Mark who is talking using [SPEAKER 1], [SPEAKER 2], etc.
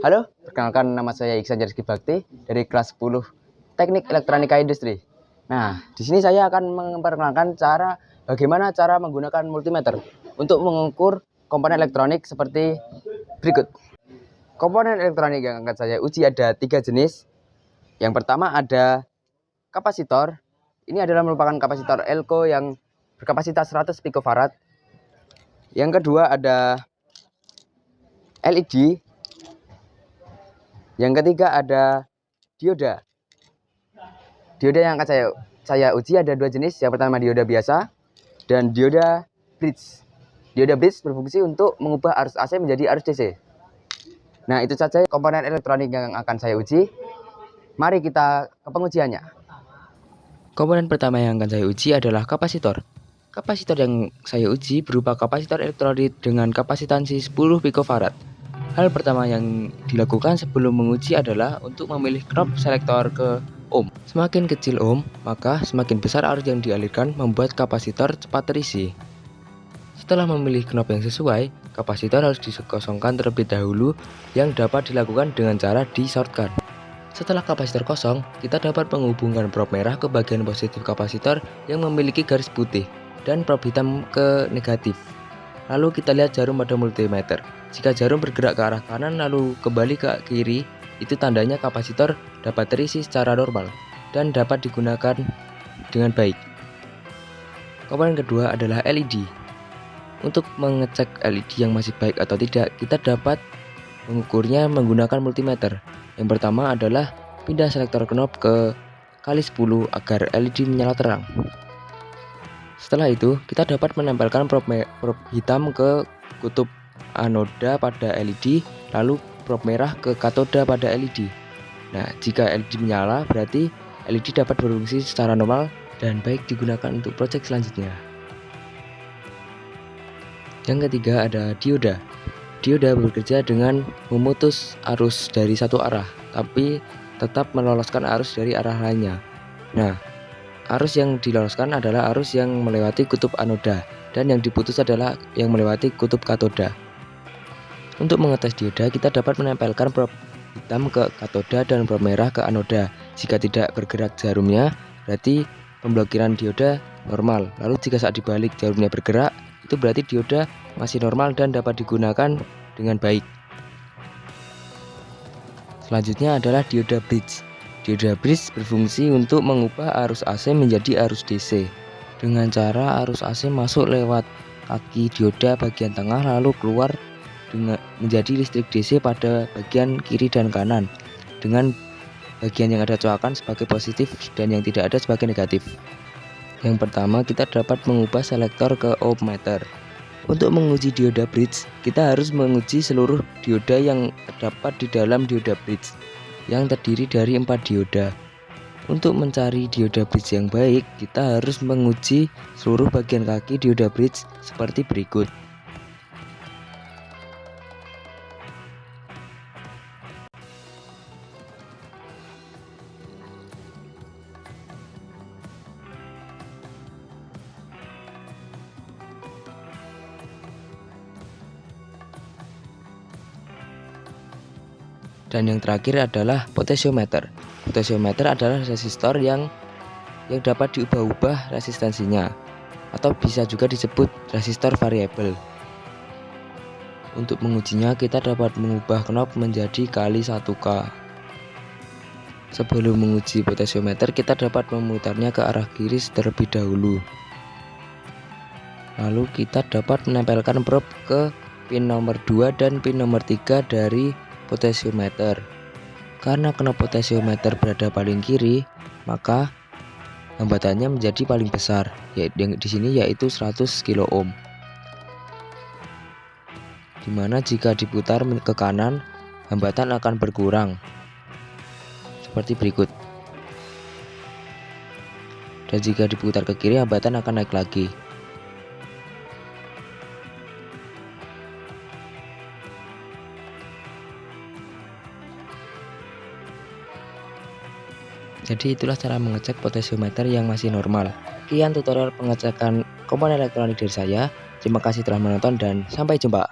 [SPEAKER 1] Halo, perkenalkan nama saya Iksan Rizky Bakti dari kelas 10 Teknik Elektronika Industri. Nah, di sini saya akan memperkenalkan bagaimana cara menggunakan multimeter untuk mengukur komponen elektronik seperti berikut. Komponen elektronik yang akan saya uji ada 3 jenis. Yang pertama ada kapasitor. Ini adalah merupakan kapasitor Elco yang berkapasitas 100 picofarad. Yang kedua ada LED. Yang ketiga ada dioda. Dioda yang akan saya uji ada 2 jenis. Yang pertama dioda biasa dan dioda bridge. Dioda bridge berfungsi untuk mengubah arus AC menjadi arus DC. Nah, itu saja komponen elektronik yang akan saya uji. Mari kita ke pengujiannya. Komponen pertama yang akan saya uji adalah kapasitor. Kapasitor yang saya uji berupa kapasitor elektrolit dengan kapasitansi 10 picofarad. Hal pertama yang dilakukan sebelum menguji adalah untuk memilih knob selektor ke ohm. Semakin kecil ohm, maka semakin besar arus yang dialirkan membuat kapasitor cepat terisi. Setelah memilih knob yang sesuai, kapasitor harus dikosongkan terlebih dahulu yang dapat dilakukan dengan cara di-shortkan. Setelah kapasitor kosong, kita dapat menghubungkan prob merah ke bagian positif kapasitor yang memiliki garis putih dan prob hitam ke negatif. Lalu kita lihat jarum pada multimeter. Jika jarum bergerak ke arah kanan lalu kembali ke kiri, itu tandanya kapasitor dapat terisi secara normal dan dapat digunakan dengan baik. Komponen kedua adalah LED. Untuk mengecek LED yang masih baik atau tidak, kita dapat mengukurnya menggunakan multimeter. Yang pertama adalah pindah selektor knob ke kali 10 agar LED menyala terang. Setelah itu, kita dapat menempelkan prob hitam ke kutub anoda pada LED, lalu prob merah ke katoda pada LED. Nah, jika LED menyala, berarti LED dapat berfungsi secara normal dan baik digunakan untuk proyek selanjutnya. Yang ketiga ada dioda. Dioda bekerja dengan memutus arus dari satu arah, tapi tetap meloloskan arus dari arah lainnya. Nah, arus yang diloloskan adalah arus yang melewati kutub anoda, dan yang diputus adalah yang melewati kutub katoda. Untuk mengetes dioda, kita dapat menempelkan prob hitam ke katoda dan prob merah ke anoda. Jika tidak bergerak jarumnya, berarti pemblokiran dioda normal. Lalu jika saat dibalik jarumnya bergerak, itu berarti dioda masih normal dan dapat digunakan dengan baik. Selanjutnya adalah dioda bridge. Dioda bridge berfungsi untuk mengubah arus AC menjadi arus DC dengan cara arus AC masuk lewat kaki dioda bagian tengah lalu keluar menjadi listrik DC pada bagian kiri dan kanan, dengan bagian yang ada coakan sebagai positif dan yang tidak ada sebagai negatif. Yang pertama, kita dapat mengubah selektor ke ohmmeter. Untuk menguji dioda bridge, kita harus menguji seluruh dioda yang terdapat di dalam dioda bridge yang terdiri dari 4 dioda. Untuk mencari dioda bridge yang baik, kita harus menguji seluruh bagian kaki dioda bridge seperti berikut. Dan yang terakhir adalah potensiometer. Potensiometer adalah resistor yang dapat diubah-ubah resistansinya, atau bisa juga disebut resistor variabel. Untuk mengujinya, kita dapat mengubah knob menjadi kali 1K. Sebelum menguji potensiometer, kita dapat memutarnya ke arah kiri terlebih dahulu. Lalu kita dapat menempelkan prob ke pin nomor 2 dan pin nomor 3 dari potensiometer. Karena knob potensiometer berada paling kiri, maka hambatannya menjadi paling besar, yaitu di sini yaitu 100 kilo ohm. Dimana jika diputar ke kanan, hambatan akan berkurang seperti berikut. Dan jika diputar ke kiri, hambatan akan naik lagi. Jadi itulah cara mengecek potensiometer yang masih normal. Sekian tutorial pengecekan komponen elektronik dari saya. Terima kasih telah menonton dan sampai jumpa.